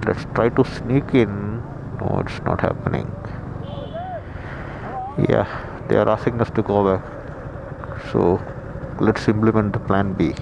Let's try to sneak in. No, it's not happening. Yeah, they are asking us to go back. So let's implement the plan B.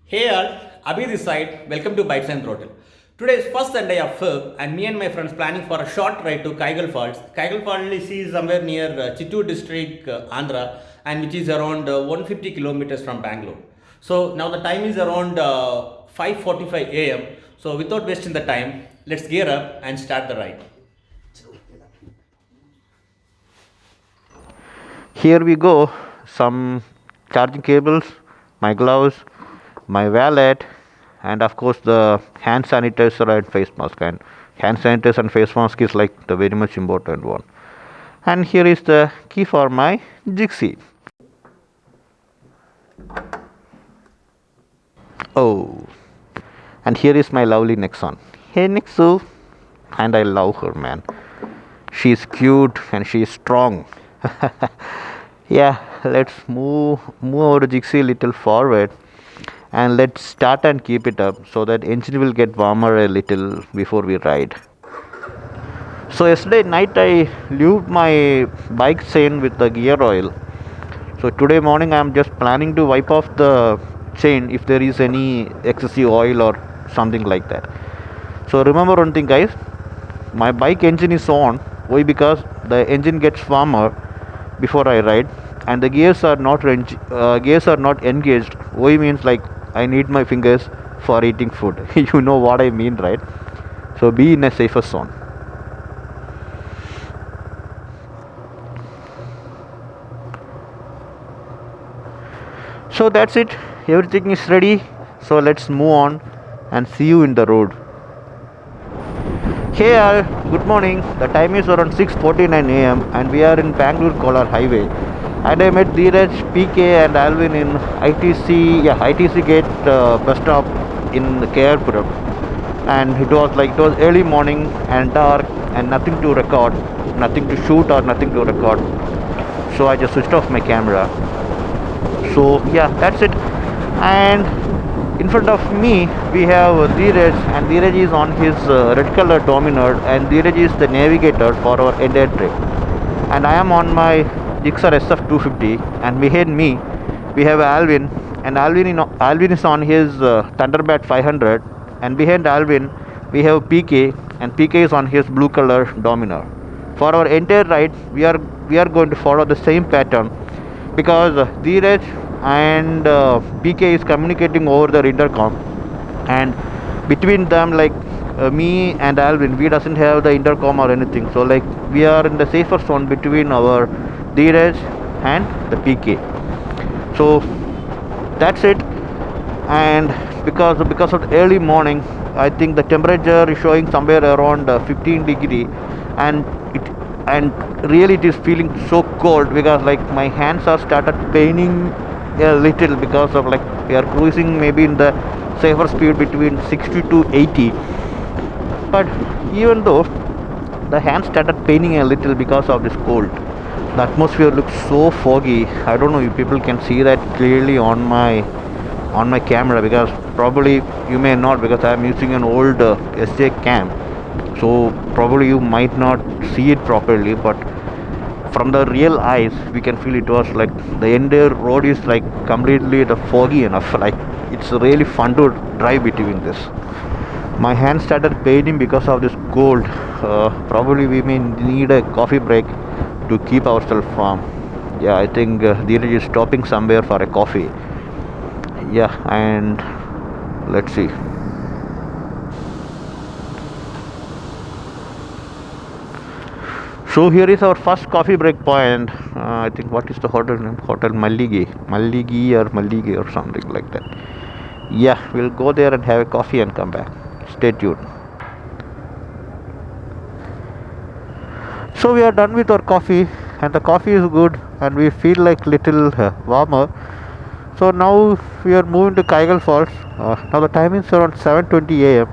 Hey all, Abhi this side. Welcome to Bites and Throttle. Today is first Sunday of Feb and me and my friends planning for a short ride to Kaigal Falls. Kaigal Falls is somewhere near Chittoor district, Andhra, and which is around 150 kilometers from Bangalore. So now the time is around 5:45 a.m. So without wasting the time, let's gear up and start the ride. Here we go. Some charging cables, my gloves, my wallet, and of course the hand sanitizer and face mask. And hand sanitizer and face mask is like the very much important one. And here is the key for my Jixi. Oh, and here is my lovely Nexon. Hey Nexu, and I love her, man. She's cute and she's strong. Yeah, let's move our Jixi a little forward, and let's start and keep it up so that engine will get warmer a little before we ride. So yesterday night I lubed my bike chain with the gear oil. So today morning I am just planning to wipe off the chain if there is any excessive oil or something like that. So remember one thing, guys, my bike engine is on. Why? Because the engine gets warmer before I ride, and the gears are not engaged. Why means like I need my fingers for eating food. You know what I mean, right? So be in a safer zone. So that's it. Everything is ready. So let's move on and see you in the road. Hey all, good morning. The time is around 6:49 a.m. and we are in Bangalore Kolar Highway. And I met Dheeraj, PK, and Alvin in ITC Gate bus stop in KR And it was early morning and dark and nothing to record, nothing to shoot or nothing to record. So I just switched off my camera. So yeah, that's it. And in front of me we have Dheeraj, and Dheeraj is on his red color Dominar, and Dheeraj is the navigator for our entire trip. And I am on my Gixxer SF250, and behind me we have Alvin, and Alvin is on his Thunderbird 500, and behind Alvin we have PK, and PK is on his blue color Dominar. For our entire ride we are going to follow the same pattern because Dheeraj and PK is communicating over the intercom, and between them me and Alvin, we doesn't have the intercom or anything, so like we are in the safer zone between our Dheeraj and the PK. So that's it. And because of the early morning, I think the temperature is showing somewhere around 15 degree, and it and really it is feeling so cold because like my hands are started paining a little because of like we are cruising maybe in the safer speed between 60 to 80. But even though the hands started paining a little because of this cold, the atmosphere looks so foggy. I don't know if people can see that clearly on my camera, because probably you may not, because I am using an old SJ cam, so probably you might not see it properly, but from the real eyes we can feel it was like the entire road is like completely the foggy enough, like it's really fun to drive between this. My hand started paining because of this cold. Probably we may need a coffee break to keep ourselves warm. Yeah, I think Dheeraj is stopping somewhere for a coffee. Yeah, and let's see. So here is our first coffee break point. I think, what is the hotel name? Hotel Malligi or something like that. Yeah, we'll go there and have a coffee and come back. Stay tuned. So we are done with our coffee, and the coffee is good, and we feel like little warmer. So now we are moving to Kaigal Falls. Now the time is around 7:20 a.m.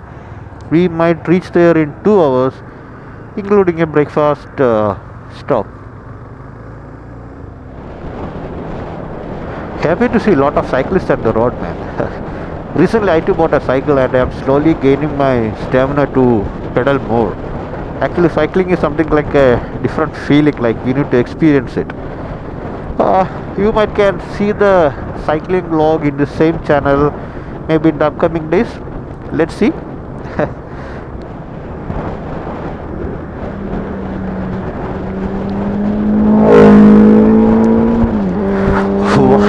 We might reach there in 2 hours, including a breakfast stop. Happy to see a lot of cyclists at the road, man. Recently, I too bought a cycle and I'm slowly gaining my stamina to pedal more. Actually, cycling is something like a different feeling, like we need to experience it. You might can see the cycling vlog in the same channel maybe in the upcoming days. Let's see.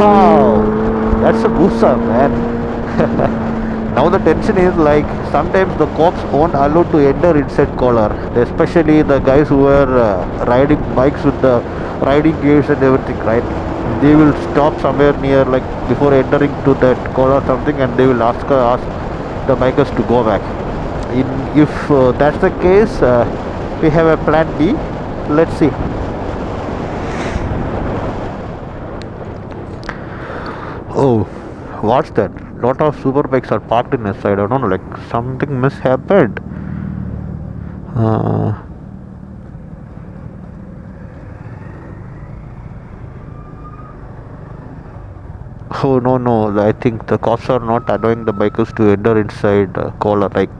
Wow, that's a booster, man. Now the tension is like sometimes the cops won't allow to enter inside collar, especially the guys who are riding bikes with the riding gears and everything, right? They will stop somewhere near like before entering to that collar something, and they will ask the bikers to go back. If that's the case, we have a plan B. Let's see. Oh, what's that? Lot of super bikes are parked in the side. I don't know, like something must happened. Uh, oh no no! I think the cops are not allowing the bikers to enter inside collar. Like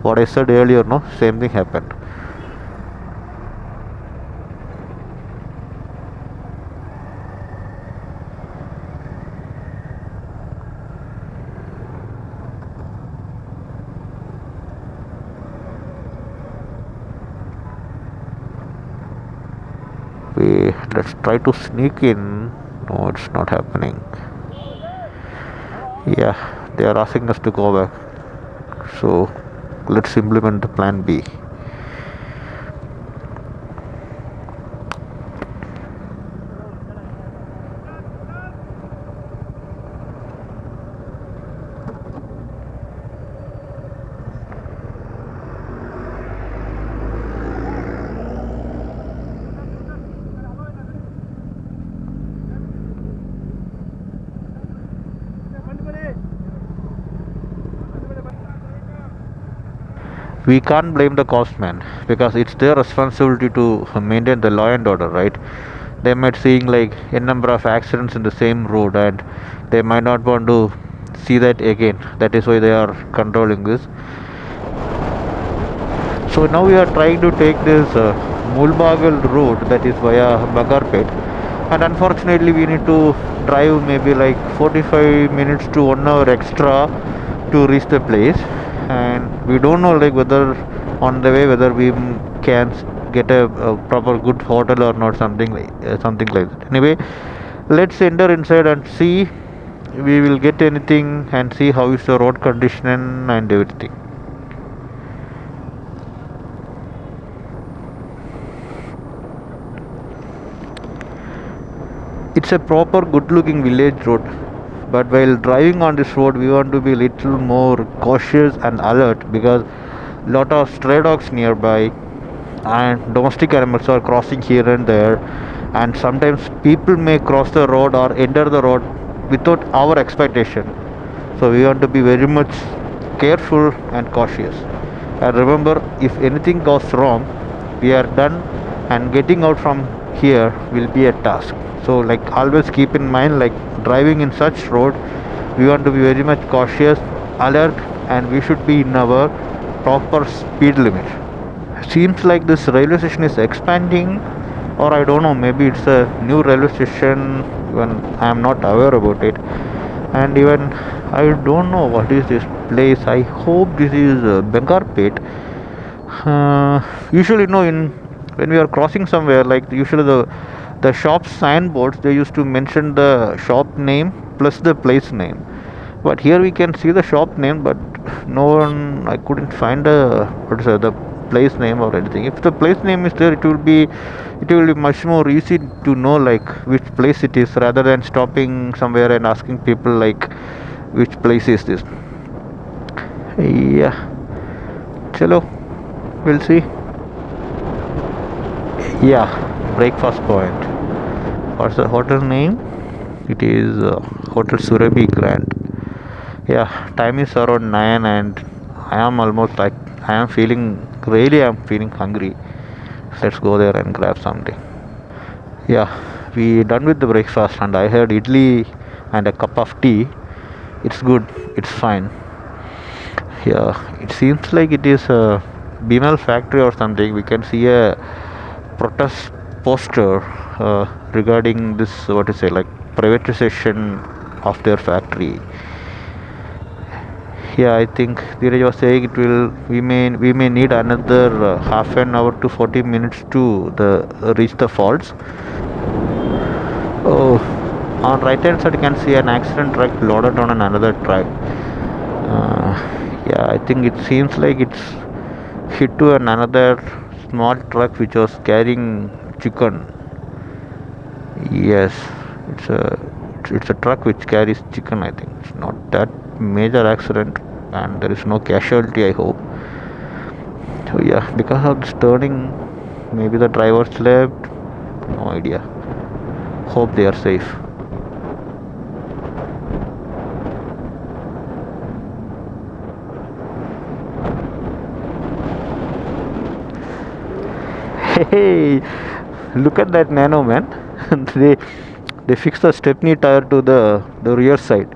what I said earlier, no, same thing happened. We let's try to sneak in. No, it's not happening. Yeah, they are asking us to go back. So let's implement the plan B. We can't blame the cops, man, because it's their responsibility to maintain the law and order, right? They might seeing like a number of accidents in the same road, and they might not want to see that again. That is why they are controlling this. So now we are trying to take this Mulbagal road, that is via Bagarpet, and unfortunately we need to drive maybe like 45 minutes to 1 hour extra to reach the place, and we don't know like whether on the way whether we can get a proper good hotel or not, something like that. Anyway, let's enter inside and see we will get anything and see how is the road condition and everything. It's a proper good looking village road, but while driving on this road we want to be little more cautious and alert because lot of stray dogs nearby and domestic animals are crossing here and there, and sometimes people may cross the road or enter the road without our expectation. So we want to be very much careful and cautious, and remember, if anything goes wrong we are done, and getting out from here will be a task. So like always keep in mind, like driving in such road we want to be very much cautious, alert, and we should be in our proper speed limit. Seems like this railway station is expanding, or I don't know, maybe it's a new railway station when I am not aware about it. And even I don't know what is this place. I hope this is Bengarpet. Usually no, in when we are crossing somewhere, like usually the shop signboards, they used to mention the shop name plus the place name, but here we can see the shop name, but no one, I couldn't find a what is the place name or anything. If the place name is there, it will be much more easy to know like which place it is, rather than stopping somewhere and asking people like which place is this. Yeah, chalo, we'll see. Yeah, breakfast point. What's the hotel name? It is Hotel Surabhi Grand. Yeah, time is around 9 and I am almost like I'm feeling hungry. Let's go there and grab something. Yeah, we done with the breakfast and I had idli and a cup of tea, it's good, it's fine. Yeah, it seems like it is a Bimal factory or something. We can see a protest poster regarding this, what to say, like privatization of their factory. Yeah, I think Dheeraj was saying it will. We may need another half an hour to 40 minutes to the reach the falls. Oh, on right hand side you can see an accident truck loaded on another truck. Yeah, I think it seems like it's hit to another small truck which was carrying chicken. Yes, it's a it's a truck which carries chicken. I think it's not that major accident, and there is no casualty, I hope. So yeah, because of this turning, maybe the driver slept. No idea. Hope they are safe. Hey, look at that Nano, man. they they fixed the stepney tire to the rear side.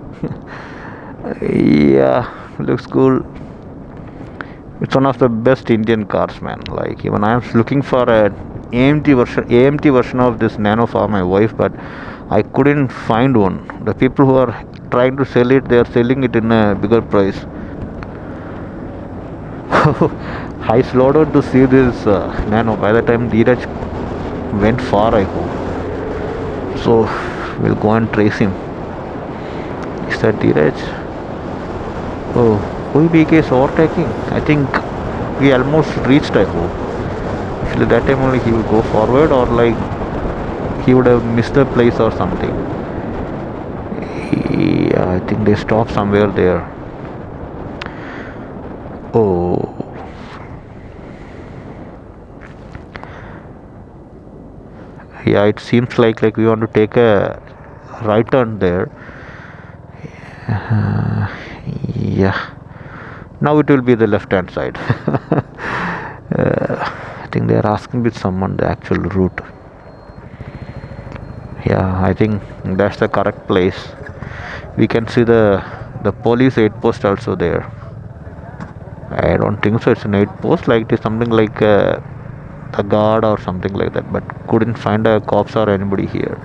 Yeah, looks cool. It's one of the best Indian cars, man. Like even I am looking for a AMT version of this Nano for my wife, but I couldn't find one. The people who are trying to sell it, they are selling it in a bigger price. I slowed down to see this Nano. By the time Dheeraj went far, I hope. So we'll go and trace him. Is that Dheeraj? Oh, OEBK is overtaking. I think we almost reached, I hope. Actually, that time only he will go forward, or like he would have missed the place or something. Yeah, I think they stopped somewhere there. Oh, yeah, it seems like we want to take a right turn there. Yeah, now it will be the left hand side. I think they are asking with someone the actual route. Yeah, I think that's the correct place. We can see the police aid post also there. I don't think so. It's an aid post, like it is something like a guard or something like that. But couldn't find a cops or anybody here.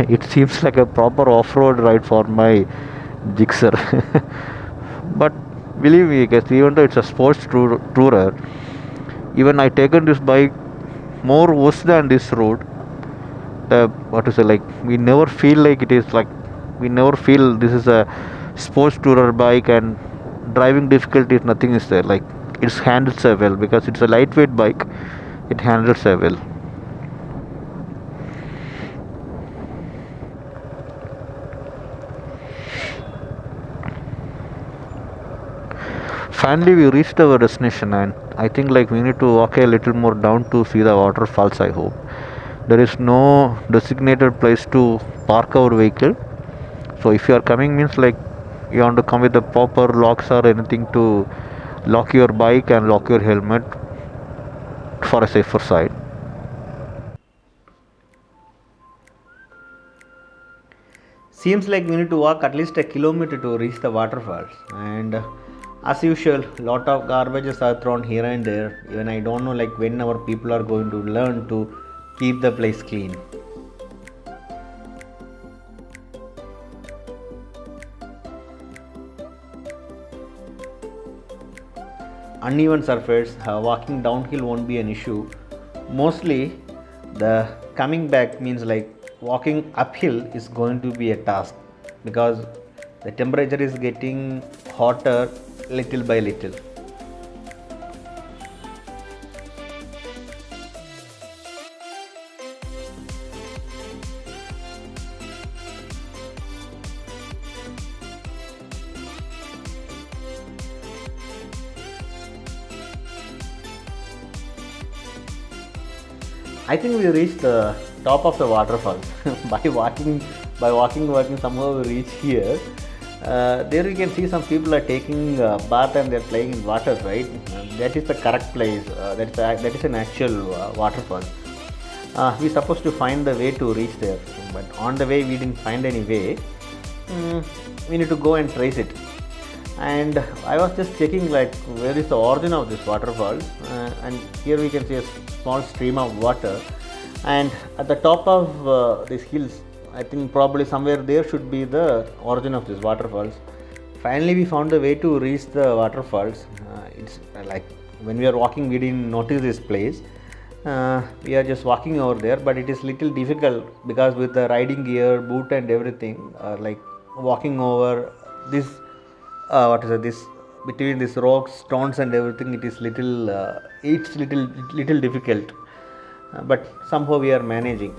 It seems like a proper off-road ride for my Gixxer. But believe me, guys, even though it's a sports tourer, even I taken this bike more worse than this road. What to say, like we never feel like it is like we never feel this is a sports tourer bike, and driving difficulties nothing is there. Like it's handled so well because it's a lightweight bike. It handles so well. Finally, we reached our destination, and I think like we need to walk a little more down to see the waterfalls. I hope there is no designated place to park our vehicle. So if you are coming, means like you want to come with the proper locks or anything to lock your bike and lock your helmet for a safer side. Seems like we need to walk at least a kilometer to reach the waterfalls, and as usual, lot of garbages are thrown here and there. Even I don't know like when our people are going to learn to keep the place clean. Uneven surface, walking downhill won't be an issue. Mostly the coming back means like walking uphill is going to be a task, because the temperature is getting hotter little by little. I think we reached the top of the waterfall by walking, somehow we reach here. There you can see some people are taking bath and they're playing in water, right? That is the correct place. That is an actual waterfall. We supposed to find the way to reach there, but on the way we didn't find any way. We need to go and trace it. And I was just checking like where is the origin of this waterfall, and here we can see a small stream of water, and at the top of these hills, I think probably somewhere there should be the origin of these waterfalls. Finally we found a way to reach the waterfalls. It's like when we are walking we didn't notice this place. We are just walking over there, but it is little difficult because with the riding gear, boot and everything, like walking over this what is it, this between these rocks, stones and everything, it is little difficult, but somehow we are managing.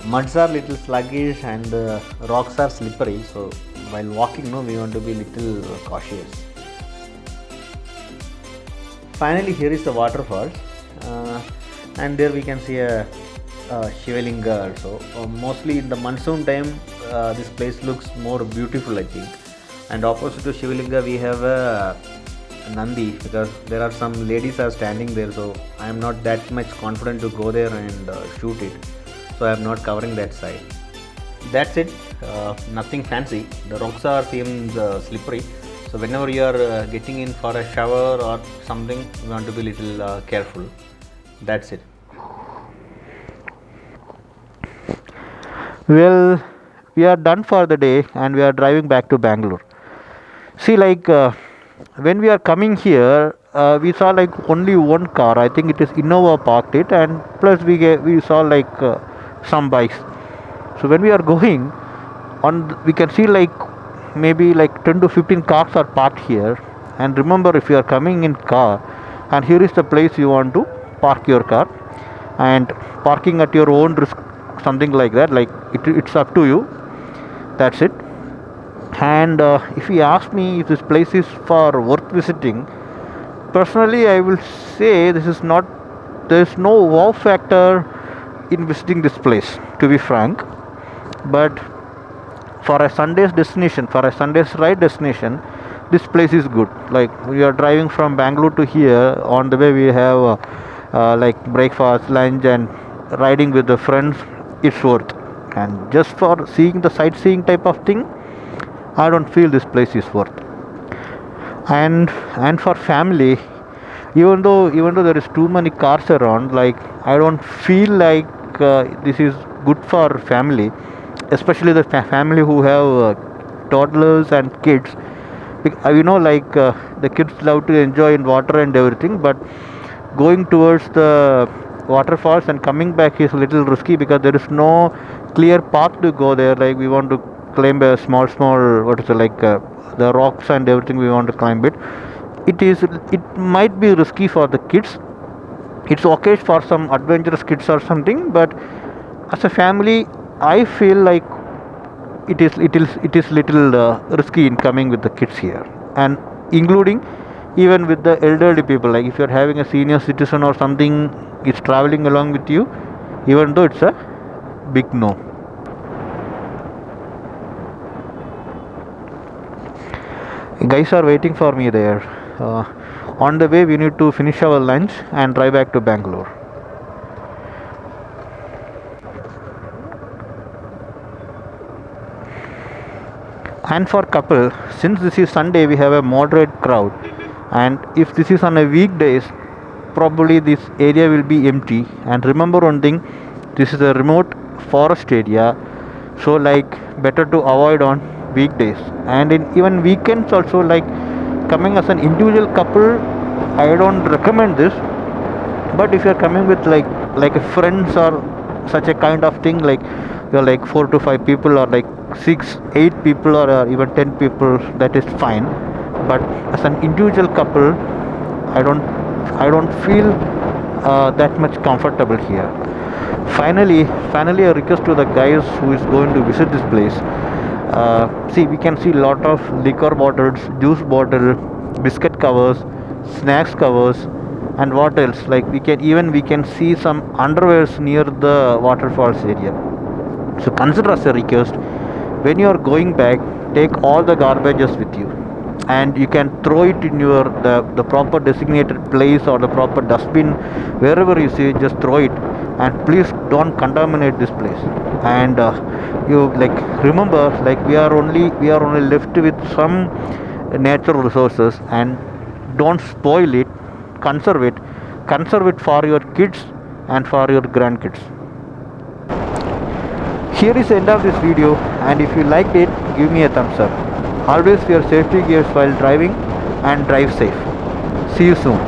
Muds are little sluggish and the rocks are slippery, so while walking, no, we want to be little cautious. Finally, here is the waterfalls, and there we can see a Shivalinga also. Mostly in the monsoon time, this place looks more beautiful, I think. And opposite to Shivalinga, we have a Nandi, because there are some ladies are standing there, so I am not that much confident to go there and shoot it. So I am not covering that side. That's it. Nothing fancy. The rocks are seems slippery. So whenever you are getting in for a shower or something, you want to be little careful. That's it. Well, we are done for the day and we are driving back to Bangalore. See, like when we are coming here, we saw like only one car. I think it is Innova parked it, and plus we saw like some bikes. So when we are going on, we can see like maybe like 10 to 15 cars are parked here. And remember, if you are coming in car, and here is the place you want to park your car, and parking at your own risk, something like that. Like it's up to you. That's it. And if you ask me if this place is for worth visiting, personally I will say this is not. There is no wow factor in visiting this place, to be frank. But for a Sunday's destination, for a Sunday's ride destination, this place is good. Like we are driving from Bangalore to here. On the way we have like breakfast, lunch, and riding with the friends. It's worth. And just for seeing the sightseeing type of thing, I don't feel this place is worth. And for family, even though there is too many cars around, like I don't feel like this is good for family, especially the family who have toddlers and kids. Like the kids love to enjoy in water and everything, but going towards the waterfalls and coming back is a little risky because there is no clear path to go there. Like we want to climb a small what is it, like the rocks and everything, we want to climb it. It might be risky for the kids. It's okay for some adventurous kids or something, but as a family I feel like it is little risky in coming with the kids here, and including even with the elderly people. Like if you're having a senior citizen or something is traveling along with you, even though it's a big no. Guys are waiting for me there. On the way we need to finish our lunch and drive back to Bangalore. And for couple, since this is Sunday, we have a moderate crowd, and if this is on a weekdays, probably this area will be empty. And remember one thing, this is a remote forest area, so like better to avoid on weekdays. And in even weekends also, like coming as an individual couple, I don't recommend this. But if you're coming with like a friends or such a kind of thing, like you're like 4 to 5 people or like 6 8 people or even 10 people, that is fine. But as an individual couple, I don't feel that much comfortable here. Finally a request to the guys who is going to visit this place. See, we can see lot of liquor bottles, juice bottle, biscuit covers, snacks covers, and what else, like we can see some underwears near the waterfalls area. So consider as a request, when you are going back, take all the garbages with you, and you can throw it in the proper designated place or the proper dustbin. Wherever you see, just throw it, and please don't contaminate this place. And you like remember, like we are only left with some natural resources, and don't spoil it. Conserve it for your kids and for your grandkids. Here is the end of this video, and if you liked it, give me a thumbs up. Always wear safety gears while driving, and drive safe. See you soon.